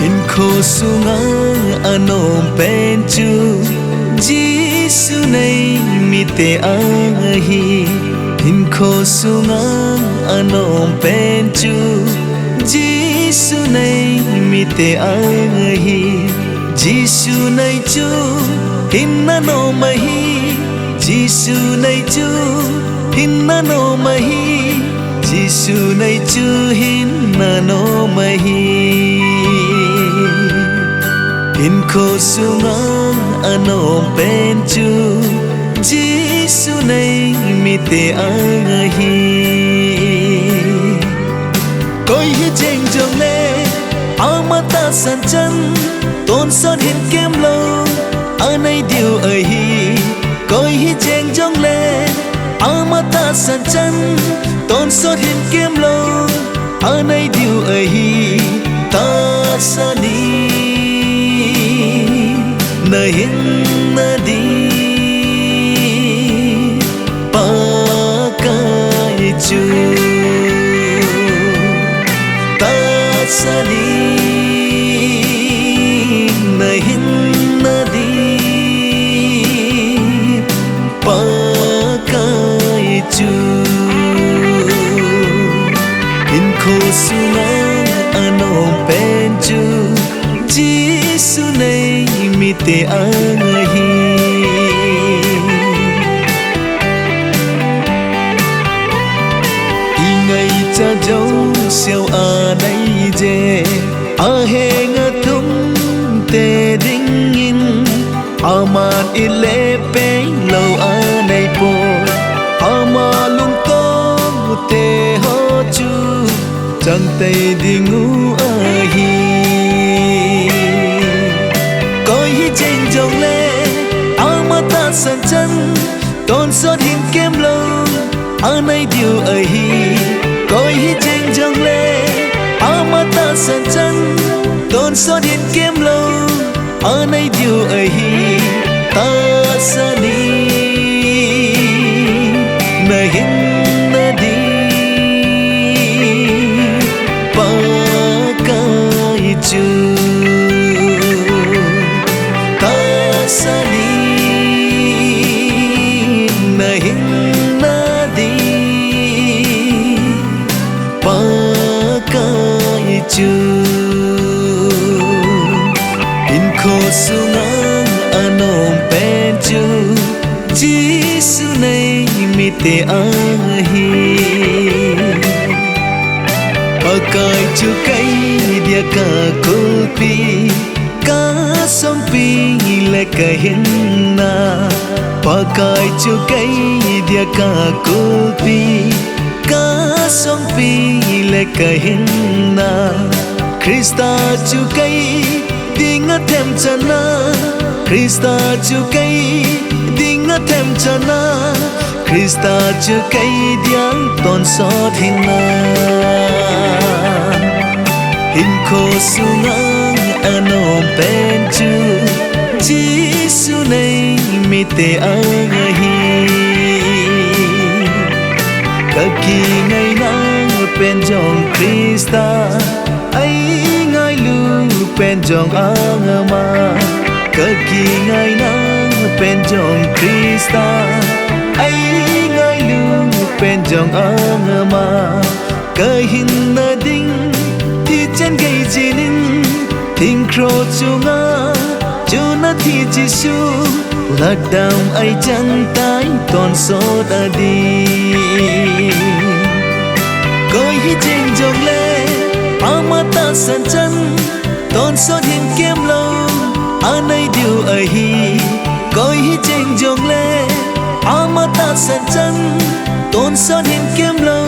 in kho sungang anom penchu Jisu nay mite ahi in kho sungang anom penchu Jisu nay mite ahi Jisu nay chu hinna no mahi Jisu nay chu hinna no mahi Jisu nay chu hinna no mahi in kho sungang anom penchu Jisu nay mite ahi koi hi jeng jong le amata san chan tôn son hin kem lo anai điều ahi koi hi jeng jong le amata san chan tôn son hin kem lo anai điều ahi ta sani na hin na di pa kai chu ta sani na hin na di pa kai chu in kho sungang anom penchu Jisu nay mite ahi ingai cha jau siêu a nay je a heng thum te ding in aman ile pe lo a nay po ama lung to te ho chu chẳng tay dingu ahi coi hi jeng jong le amata san chan tôn son hin kem lo anai điều ahi coi hi jeng jong le amata san chan tôn son hin kem lo anai điều ahi ta sani na hin na di pa kai chu ta sani na hin na di pa kai chu in kho sungang anom penchu Jisu nay mite ahi pakai chu kai dia ka kulpi ka song pi le ka hinna pakai chu kai dia ka kulpi ka song pi le ka hinna Krista chu kai dinga them chana Krista chu kai dinga them chana Krista chu kai diang ton so hinna in kho sungang anom penchu Jisu nay mite ahi kaki ngai nang pen jong Krista ai ngai lu pen jong angama kaki ngai nang pen jong Krista ai ngai lu pen jong angama kahin na ding ti chen gai jinin thing kro chunga chuna thi Jisu let down ai chan tai ton so da di koi hi jeng jong le amata san chan ton so hin kem lo anai điều ahi koi hi jeng jong le amata san chan ton so hin kem lo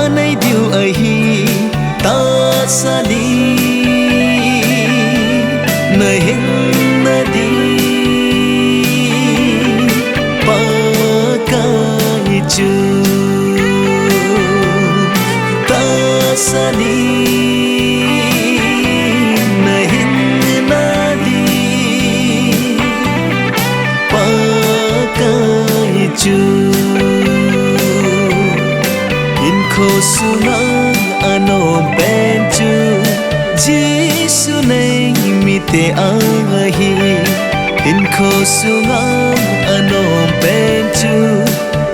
anai điều ahi ta sani na hin na di pa kai chu ta sani na hin na di pa kai chu in kho sungang anom penchu Giêsu này mi te ahi in kho sungam anom penchu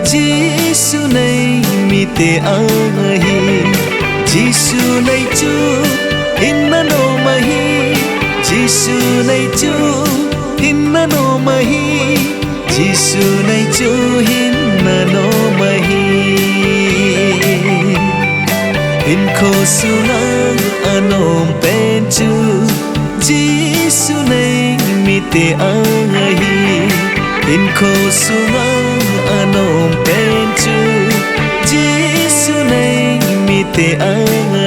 Giêsu này mi te ahi Giêsu này chu in anom ahi Giêsu này chu in anom ahi Giêsu này chu in anom ahi in kho sunang anom penchu Giêsu này mi te ahi in kho sunang anom penchu Giêsu này mi te ahi